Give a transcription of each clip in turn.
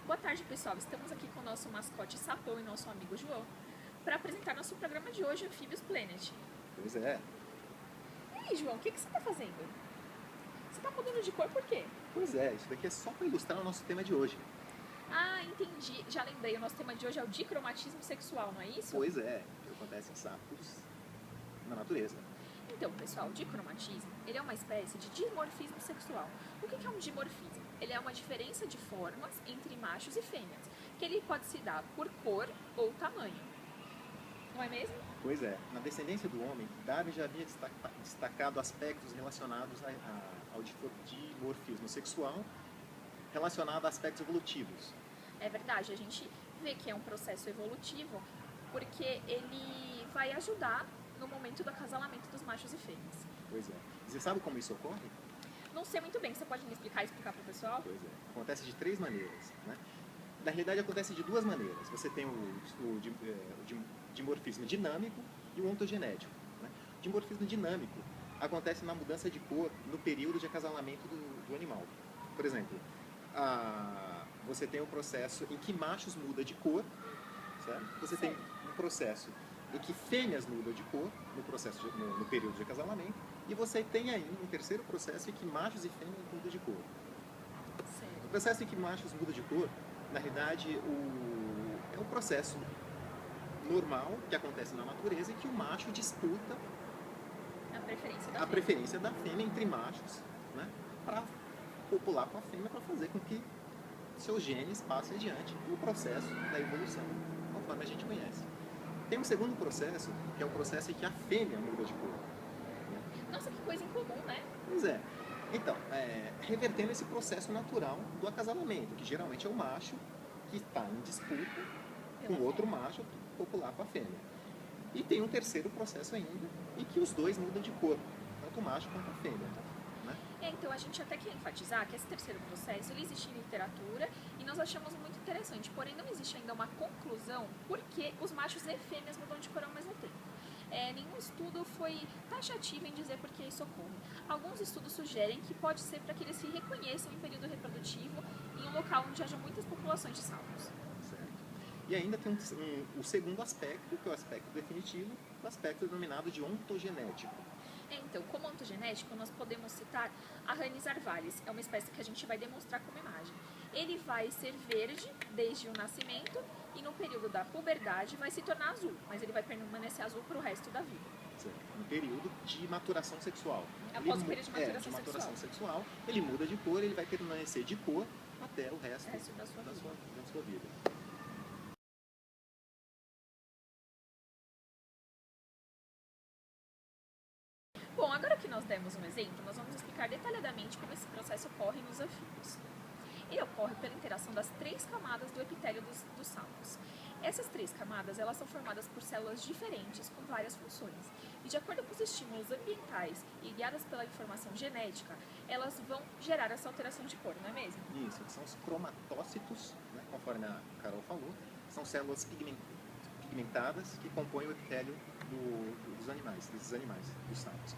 Boa tarde, pessoal. Estamos aqui com o nosso mascote Sapão e nosso amigo João para apresentar nosso programa de hoje, Amphibious Planet. Pois é. E aí, João, o que você está fazendo? Você está mudando de cor por quê? Pois é, isso daqui é só para ilustrar o nosso tema de hoje. Ah, entendi. Já lembrei, o nosso tema de hoje é o dicromatismo sexual, não é isso? Pois é, que acontece em sapos na natureza. Então, pessoal, o dicromatismo, ele é uma espécie de dimorfismo sexual. O que é um dimorfismo? Ele é uma diferença de formas entre machos e fêmeas, que ele pode se dar por cor ou tamanho. Não é mesmo? Pois é, na descendência do homem, Darwin já havia destacado aspectos relacionados ao dimorfismo sexual, relacionado a aspectos evolutivos. É verdade, a gente vê que é um processo evolutivo porque ele vai ajudar no momento do acasalamento dos machos e fêmeas. Pois é. E você sabe como isso ocorre? Não sei muito bem, você pode me explicar e explicar para o pessoal? Pois é. Acontece de 3 maneiras, né? Na realidade, acontece de 2 maneiras. Você tem o dimorfismo dinâmico e o ontogenético. Né? O dimorfismo dinâmico acontece na mudança de cor no período de acasalamento do animal. Por exemplo, você tem um processo em que machos mudam de cor, certo? Você tem um processo em que fêmeas mudam de cor no período de acasalamento, e você tem ainda um terceiro processo em que machos e fêmeas mudam de cor. O processo em que machos mudam de cor, na realidade, é um processo normal que acontece na natureza, em que o macho disputa a preferência da fêmea entre machos, né, para copular com a fêmea, para fazer com que seus genes passem adiante no processo da evolução, conforme a gente conhece. Tem um segundo processo, que é o processo em que a fêmea muda de cor. Nossa, que coisa incomum, né? Pois é. Então, revertendo esse processo natural do acasalamento, que geralmente é o macho que está em disputa com outro macho para copular com a fêmea. E tem um terceiro processo ainda, em que os dois mudam de cor, tanto o macho quanto a fêmea. Né? Então a gente até quer enfatizar que esse terceiro processo ele existe em literatura e nós achamos muito interessante, porém não existe ainda uma conclusão por que os machos e fêmeas mudam de cor ao mesmo tempo. Nenhum estudo foi taxativo em dizer por que isso ocorre. Alguns estudos sugerem que pode ser para que eles se reconheçam em período reprodutivo em um local onde haja muitas populações de sapos. Certo. E ainda tem o segundo aspecto, que é o aspecto definitivo, o aspecto denominado de ontogenético. Então, como ontogenético, nós podemos citar a Ranis arvalis, é uma espécie que a gente vai demonstrar como imagem. Ele vai ser verde desde o nascimento e no período da puberdade vai se tornar azul, mas ele vai permanecer azul para o resto da vida. Certo. No período de maturação sexual. Após o período de maturação sexual, ele muda de cor, ele vai permanecer de cor até o resto da sua vida. Bom, agora que nós demos um exemplo, nós vamos explicar detalhadamente como esse processo ocorre nos anfíbios. Ele ocorre pela interação das 3 camadas do epitélio dos sapos. Essas 3 camadas elas são formadas por células diferentes com várias funções. E de acordo com os estímulos ambientais e guiadas pela informação genética, elas vão gerar essa alteração de cor, não é mesmo? Isso, são os cromatócitos, né, conforme a Carol falou, são células pigmentadas que compõem o epitélio desses animais, dos sapos.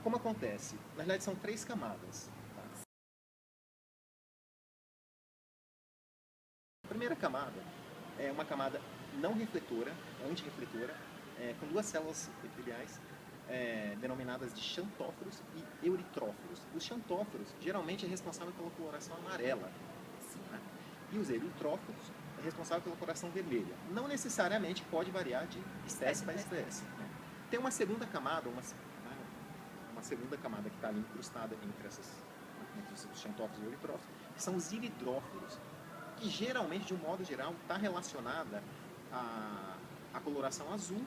Como acontece? Na verdade são 3 camadas. Tá? A primeira camada é uma camada não refletora, antirrefletora, com 2 células epiteliais denominadas de xantóforos e euritróforos. Os xantóforos geralmente é responsável pela coloração amarela. Né? E os euritróforos é responsável pela coloração vermelha. Não necessariamente pode variar de espécie para espécie. Né? Tem uma segunda camada, uma segunda camada que está ali incrustada entre os xantóforos e euritróforos, que são os iridróforos, que geralmente, de um modo geral, está relacionada à coloração azul,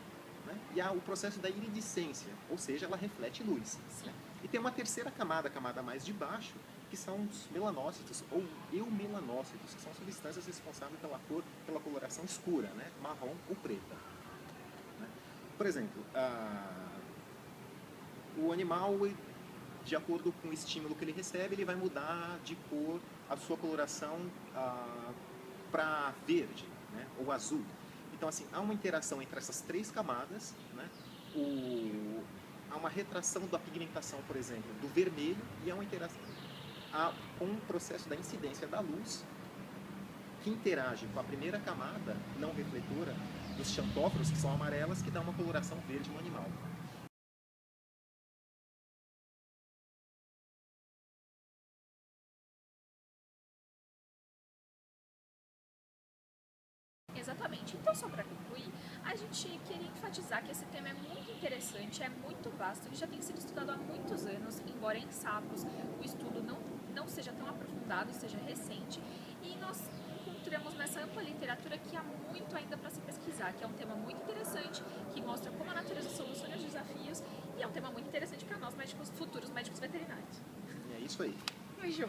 né, e ao processo da iridescência, ou seja, ela reflete luz. Né? E tem uma terceira camada, a camada mais de baixo, que são os melanócitos ou eumelanócitos, que são substâncias responsáveis pela coloração escura, né, marrom ou preta. Né? Por exemplo, o animal, de acordo com o estímulo que ele recebe, ele vai mudar de cor a sua coloração para verde, né, ou azul. Então, assim, há uma interação entre essas 3 camadas, né, há uma retração da pigmentação, por exemplo, do vermelho, e há uma interação com o processo da incidência da luz que interage com a primeira camada não refletora dos xantóforos, que são amarelas, que dá uma coloração verde no animal. Exatamente. Então, só para concluir, a gente queria enfatizar que esse tema é muito interessante, é muito vasto, ele já tem sido estudado há muitos anos, embora em sapos o estudo não seja tão aprofundado, seja recente, e nós encontramos nessa ampla literatura que há muito ainda para se pesquisar, que é um tema muito interessante, que mostra como a natureza soluciona os desafios, e é um tema muito interessante para nós, futuros médicos veterinários. É isso aí. Oi, Ju.